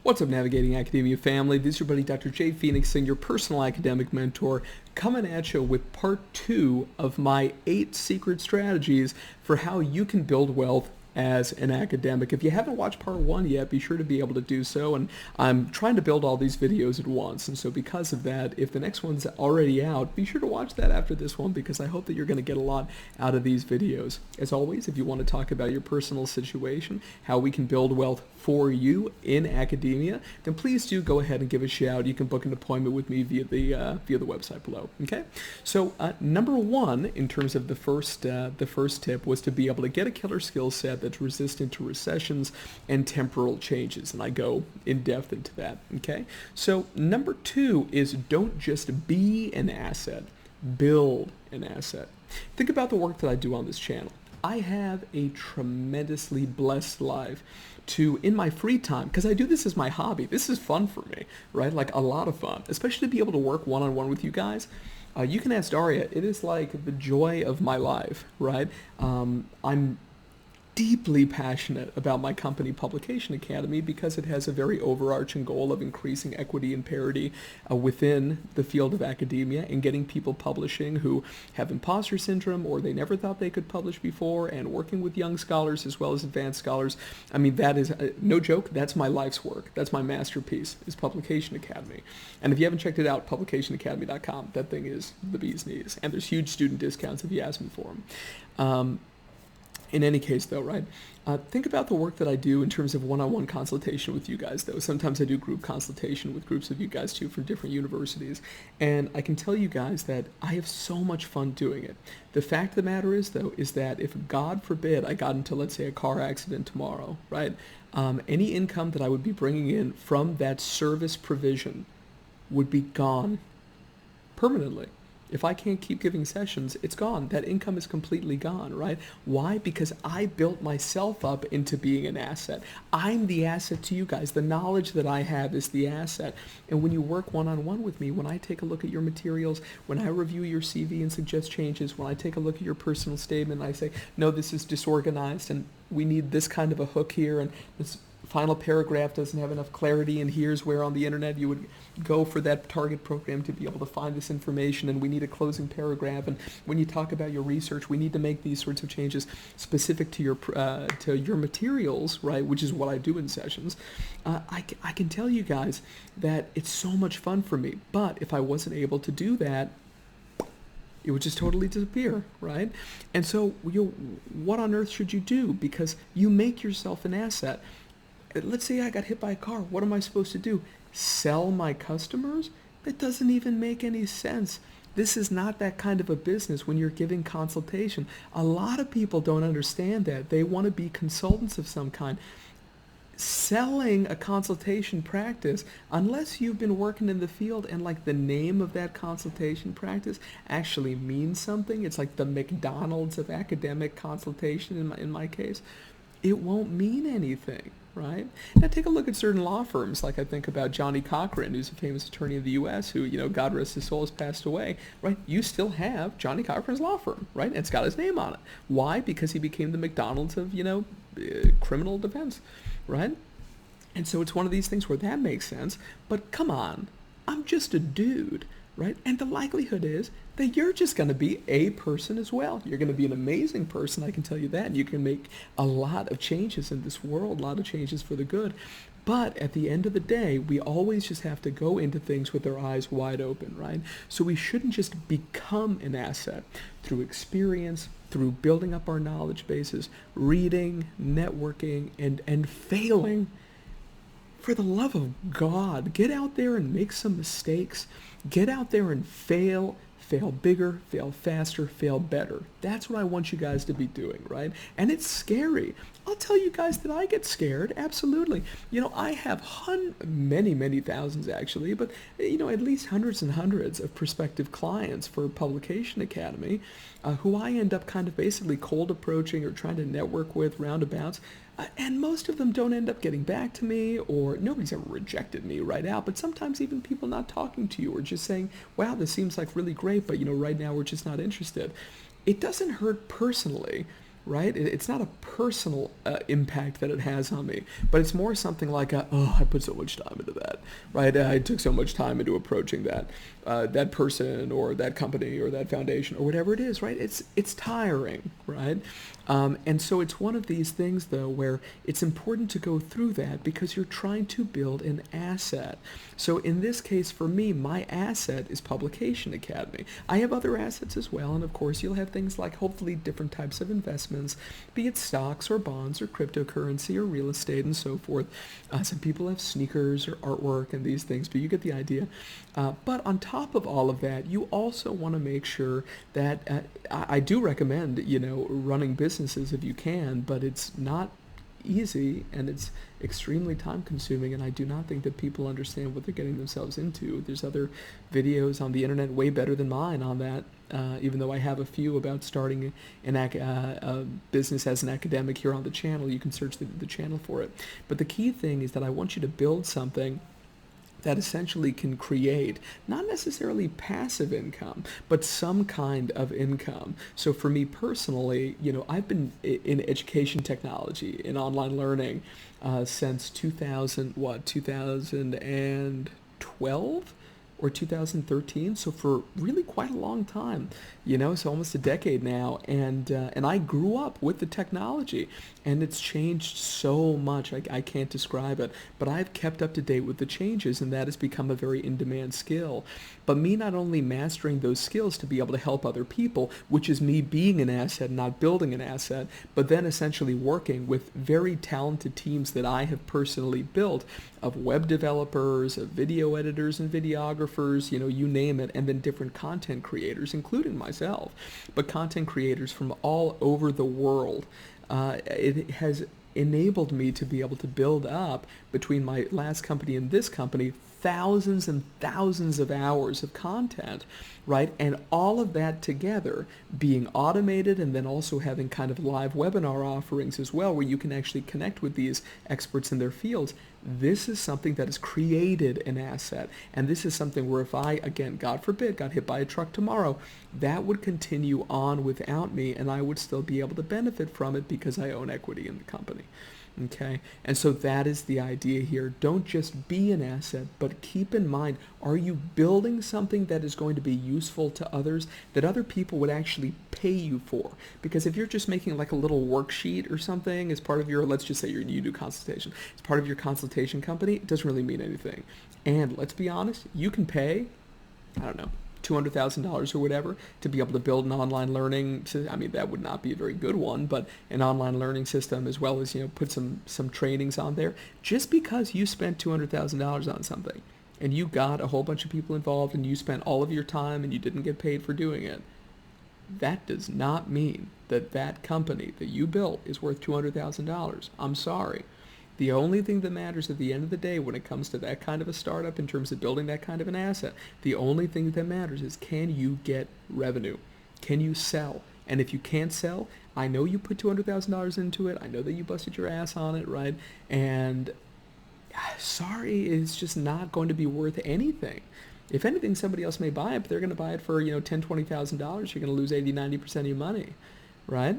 What's up, Navigating Academia family? This is your buddy Dr. J. Phoenix Singh, your personal academic mentor, coming at you with part 2 of my 8 secret strategies for how you can build wealth as an academic. If you haven't watched part 1 yet, be sure to be able to do so, and I'm trying to build all these videos at once, and so because of that, if the next one's already out, be sure to watch that after this one, because I hope that you're going to get a lot out of these videos. As always, if you want to talk about your personal situation, how we can build wealth for you in academia, then please do go ahead and give a shout. You can book an appointment with me via the website below. Okay, so number 1 in terms of the first tip was to be able to get a killer skill set that's resistant to recessions and temporal changes, and I go in depth into that. Okay, so number 2 is don't just be an asset, build an asset. Think about the work that I do on this channel. I have a tremendously blessed life to, in my free time, because I do this as my hobby. This is fun for me, right? Like a lot of fun, especially to be able to work one-on-one with you guys. You can ask Daria. It is like the joy of my life, right? I'm deeply passionate about my company, Publication Academy, because it has a very overarching goal of increasing equity and parity within the field of academia and getting people publishing who have imposter syndrome or they never thought they could publish before, and working with young scholars as well as advanced scholars. I mean, that is, no joke, that's my life's work. That's my masterpiece, is Publication Academy. And if you haven't checked it out, publicationacademy.com, that thing is the bee's knees. And there's huge student discounts if you ask me for them. In any case, though, right, think about the work that I do in terms of one-on-one consultation with you guys, though. Sometimes I do group consultation with groups of you guys, too, from different universities. And I can tell you guys that I have so much fun doing it. The fact of the matter is, though, is that if, God forbid, I got into, let's say, a car accident tomorrow, right, any income that I would be bringing in from that service provision would be gone permanently. If I can't keep giving sessions, it's gone. That income is completely gone, right? Why? Because I built myself up into being an asset. I'm the asset to you guys. The knowledge that I have is the asset. And when you work one-on-one with me, when I take a look at your materials, when I review your CV and suggest changes, when I take a look at your personal statement, I say, no, this is disorganized and we need this kind of a hook here, and this final paragraph doesn't have enough clarity, and here's where on the internet you would go for that target program to be able to find this information, and we need a closing paragraph, and when you talk about your research, we need to make these sorts of changes specific to your materials, right, which is what I do in sessions. I can tell you guys that it's so much fun for me, but if I wasn't able to do that, it would just totally disappear, right? And so what on earth should you do? Because you make yourself an asset. Let's say I got hit by a car. What am I supposed to do? Sell my customers? That doesn't even make any sense. This is not that kind of a business when you're giving consultation. A lot of people don't understand that. They want to be consultants of some kind. Selling a consultation practice, unless you've been working in the field and like the name of that consultation practice actually means something, it's like the McDonald's of academic consultation in my case, it won't mean anything. Right? Now take a look at certain law firms, like I think about Johnny Cochran, who's a famous attorney in the U.S., who, God rest his soul, has passed away, right? You still have Johnny Cochran's law firm, right? And it's got his name on it. Why? Because he became the McDonald's of, criminal defense, right? And so it's one of these things where that makes sense, but come on, I'm just a dude, right? And the likelihood is that you're just going to be a person as well. You're going to be an amazing person, I can tell you that. And you can make a lot of changes in this world, a lot of changes for the good. But at the end of the day, we always just have to go into things with our eyes wide open, right? So we shouldn't just become an asset through experience, through building up our knowledge bases, reading, networking, and failing. For the love of God, get out there and make some mistakes. Get out there and fail bigger, fail faster, fail better. That's what I want you guys to be doing, right? And it's scary. I'll tell you guys that I get scared, absolutely. I have many thousands actually, but at least hundreds and hundreds of prospective clients for Publication Academy who I end up kind of basically cold approaching or trying to network with roundabouts. And most of them don't end up getting back to me, or nobody's ever rejected me right out, but sometimes even people not talking to you or just saying, wow, this seems like really great, but right now we're just not interested. It doesn't hurt personally right? It's not a personal impact that it has on me, but it's more something like, oh, I put so much time into that, right? I took so much time into approaching that person or that company or that foundation or whatever it is, right? It's tiring, right? And so it's one of these things, though, where it's important to go through that because you're trying to build an asset. So in this case, for me, my asset is Publication Academy. I have other assets as well, and of course, you'll have things like hopefully different types of investments, be it stocks or bonds or cryptocurrency or real estate and so forth. Some people have sneakers or artwork and these things, but you get the idea. But on top of all of that, you also want to make sure that I do recommend, running businesses if you can, but it's not easy and it's extremely time consuming, and I do not think that people understand what they're getting themselves into. There's other videos on the internet way better than mine on that, even though I have a few about starting a business as an academic here on the channel. You can search the channel for it. But the key thing is that I want you to build something that essentially can create not necessarily passive income, but some kind of income. So for me personally, I've been in education technology, in online learning, since 2012 or 2013, so for really quite a long time, so almost a decade now, and I grew up with the technology, and it's changed so much, I can't describe it, but I've kept up to date with the changes, and that has become a very in-demand skill. But me not only mastering those skills to be able to help other people, which is me being an asset, not building an asset, but then essentially working with very talented teams that I have personally built of web developers, of video editors and videographers, you name it, and then different content creators, including myself, but content creators from all over the world. It has enabled me to be able to build up, between my last company and this company, thousands and thousands of hours of content, right? And all of that together being automated, and then also having kind of live webinar offerings as well, where you can actually connect with these experts in their fields. This is something that has created an asset. And this is something where if I, again, God forbid, got hit by a truck tomorrow, that would continue on without me, and I would still be able to benefit from it because I own equity in the company. Okay, and so that is the idea here. Don't just be an asset, but keep in mind, are you building something that is going to be useful to others, that other people would actually pay you for? Because if you're just making like a little worksheet or something as part of your, let's just say you do consultation, as part of your consultation company, it doesn't really mean anything. And let's be honest, you can pay, I don't know, $200,000 or whatever to be able to build an online learning. I mean, that would not be a very good one, but an online learning system, as well as put some trainings on there. Just because you spent $200,000 on something and you got a whole bunch of people involved and you spent all of your time and you didn't get paid for doing it, that does not mean that that company that you built is worth $200,000. I'm sorry. The only thing that matters at the end of the day when it comes to that kind of a startup in terms of building that kind of an asset, the only thing that matters is, can you get revenue? Can you sell? And if you can't sell, I know you put $200,000 into it. I know that you busted your ass on it, right? And sorry, it's just not going to be worth anything. If anything, somebody else may buy it, but they're going to buy it for, $10,000, $20,000. You're going to lose 80, 90% of your money, right?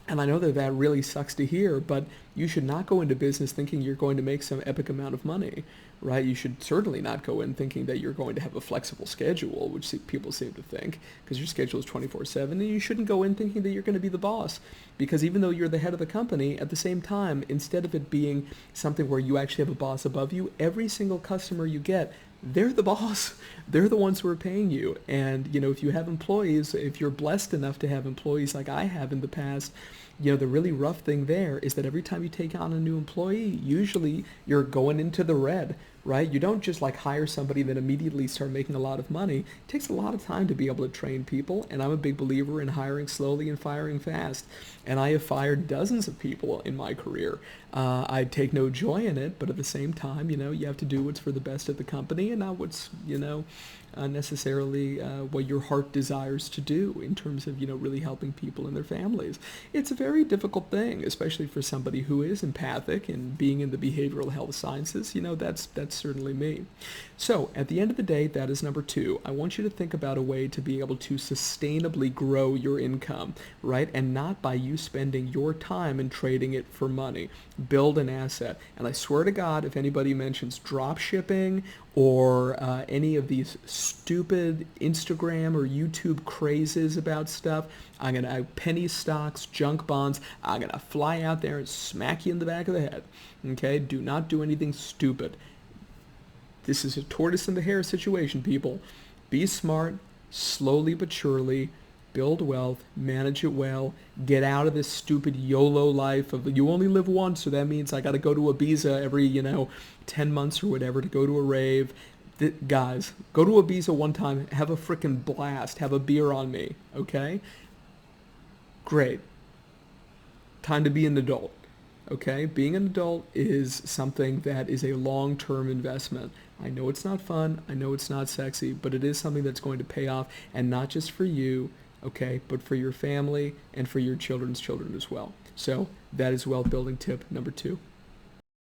And I know that really sucks to hear, but you should not go into business thinking you're going to make some epic amount of money, right? You should certainly not go in thinking that you're going to have a flexible schedule, which people seem to think, because your schedule is 24/7, and you shouldn't go in thinking that you're going to be the boss, because even though you're the head of the company, at the same time, instead of it being something where you actually have a boss above you, every single customer you get, they're the boss. They're the ones who are paying you. And, if you have employees, if you're blessed enough to have employees like I have in the past, the really rough thing there is that every time you take on a new employee, usually you're going into the red, right? You don't just hire somebody and then immediately start making a lot of money. It takes a lot of time to be able to train people, and I'm a big believer in hiring slowly and firing fast. And I have fired dozens of people in my career. I take no joy in it, but at the same time, you have to do what's for the best of the company and not what's, necessarily what your heart desires to do in terms of, really helping people and their families. It's a very very difficult thing, especially for somebody who is empathic and being in the behavioral health sciences. That's certainly me. So at the end of the day, that is number 2. I want you to think about a way to be able to sustainably grow your income, right? And not by you spending your time and trading it for money. Build an asset. And I swear to God, if anybody mentions drop shipping or any of these stupid Instagram or YouTube crazes about stuff, I'm going to penny stocks, junk bonds, I'm going to fly out there and smack you in the back of the head. Okay? Do not do anything stupid. This is a tortoise and the hare situation, people. Be smart, slowly but surely, build wealth, manage it well, get out of this stupid YOLO life of you only live once, so that means I got to go to Ibiza every, 10 months or whatever to go to a rave. Guys, go to Ibiza one time, have a frickin' blast, have a beer on me, okay? Great. Time to be an adult, okay? Being an adult is something that is a long-term investment. I know it's not fun, I know it's not sexy, but it is something that's going to pay off, and not just for you, okay, but for your family and for your children's children as well. So that is wealth building tip number 2.